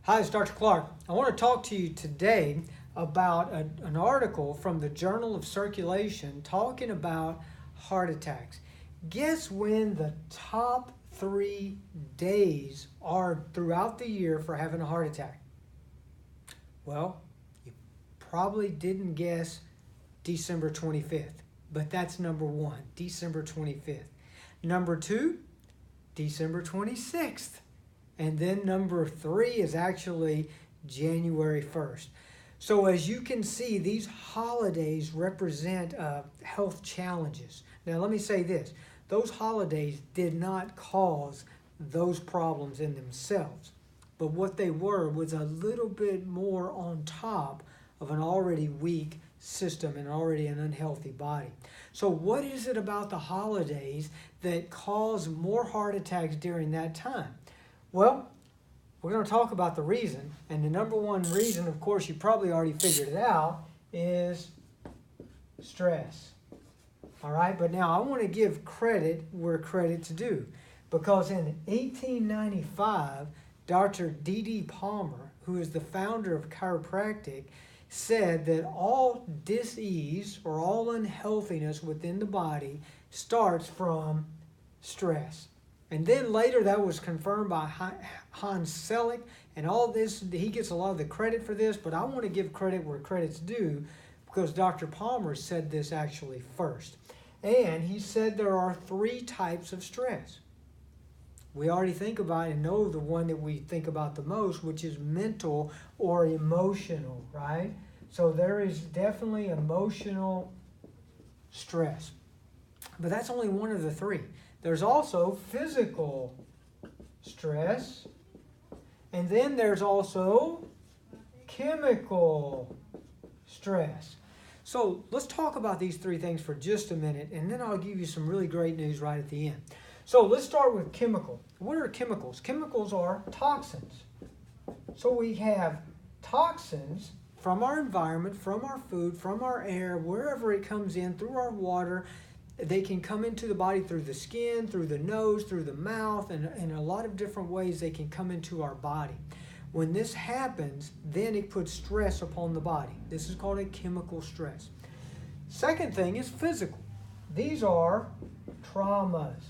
Hi, it's Dr. Clark. I want to talk to you today about an article from the Journal of Circulation talking about heart attacks. Guess when the top 3 days are throughout the year for having a heart attack? Well, you probably didn't guess December 25th, but that's number one, December 25th. Number two, December 26th. And then number three is actually January 1st. So as you can see, these holidays represent health challenges. Now let me say this, those holidays did not cause those problems in themselves. But what they were was a little bit more on top of an already weak system and already an unhealthy body. So what is it about the holidays that cause more heart attacks during that time? Well, we're going to talk about the reason, and the number one reason, of course, you probably already figured it out, is stress. All right, but now I want to give credit where credit's due, because in 1895, Dr. D.D. Palmer, who is the founder of chiropractic, said that all dis-ease or all unhealthiness within the body starts from stress. And then later that was confirmed by Hans Selleck, and all this, he gets a lot of the credit for this, but I want to give credit where credit's due because Dr. Palmer said this actually first. And he said there are 3 types of stress. We already think about and know the one that we think about the most, which is mental or emotional, right? So there is definitely emotional stress. But that's only one of the 3. There's also physical stress, and then there's also chemical stress. So let's talk about these 3 things for just a minute, and then I'll give you some really great news right at the end. So let's start with chemical. What are chemicals? Chemicals are toxins. So we have toxins from our environment, from our food, from our air, wherever it comes in, through our water. They can come into the body through the skin, through the nose, through the mouth, and in a lot of different ways they can come into our body. When this happens, then it puts stress upon the body. This is called a chemical stress. Second thing is physical. These are traumas.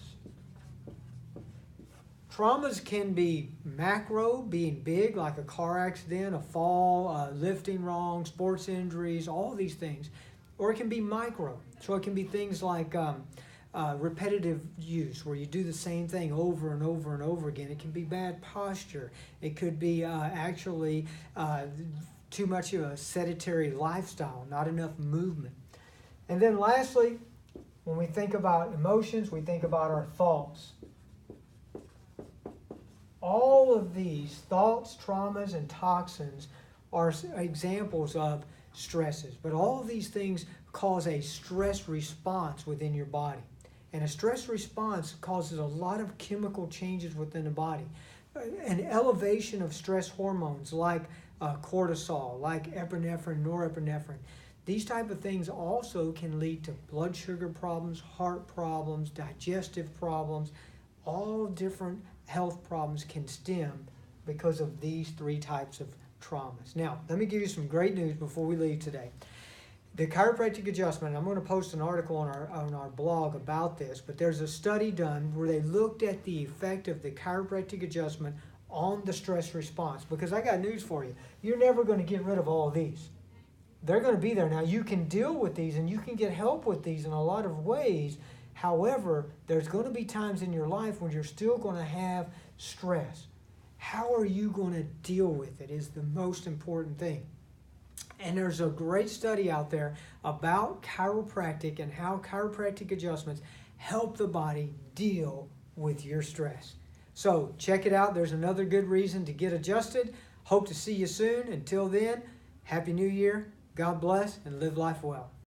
Traumas can be macro, being big, like a car accident, a fall, lifting wrong, sports injuries, all these things. Or it can be micro. So it can be things like repetitive use, where you do the same thing over and over and over again. It can be bad posture. It could be actually too much of a sedentary lifestyle, not enough movement. And then lastly, when we think about emotions, we think about our thoughts. All of these thoughts, traumas, and toxins are examples of stresses. But all of these things cause a stress response within your body. And a stress response causes a lot of chemical changes within the body. An elevation of stress hormones like cortisol, like epinephrine, norepinephrine. These type of things also can lead to blood sugar problems, heart problems, digestive problems. All different health problems can stem because of these 3 types of traumas. Now, let me give you some great news before we leave today. The chiropractic adjustment, I'm going to post an article on our blog about this, but there's a study done where they looked at the effect of the chiropractic adjustment on the stress response. Because I got news for you. You're never going to get rid of all of these. They're going to be there. Now, you can deal with these and you can get help with these in a lot of ways. However, there's going to be times in your life when you're still going to have stress. How are you going to deal with it is the most important thing. And there's a great study out there about chiropractic and how chiropractic adjustments help the body deal with your stress. So check it out. There's another good reason to get adjusted. Hope to see you soon. Until then, Happy New Year. God bless and live life well.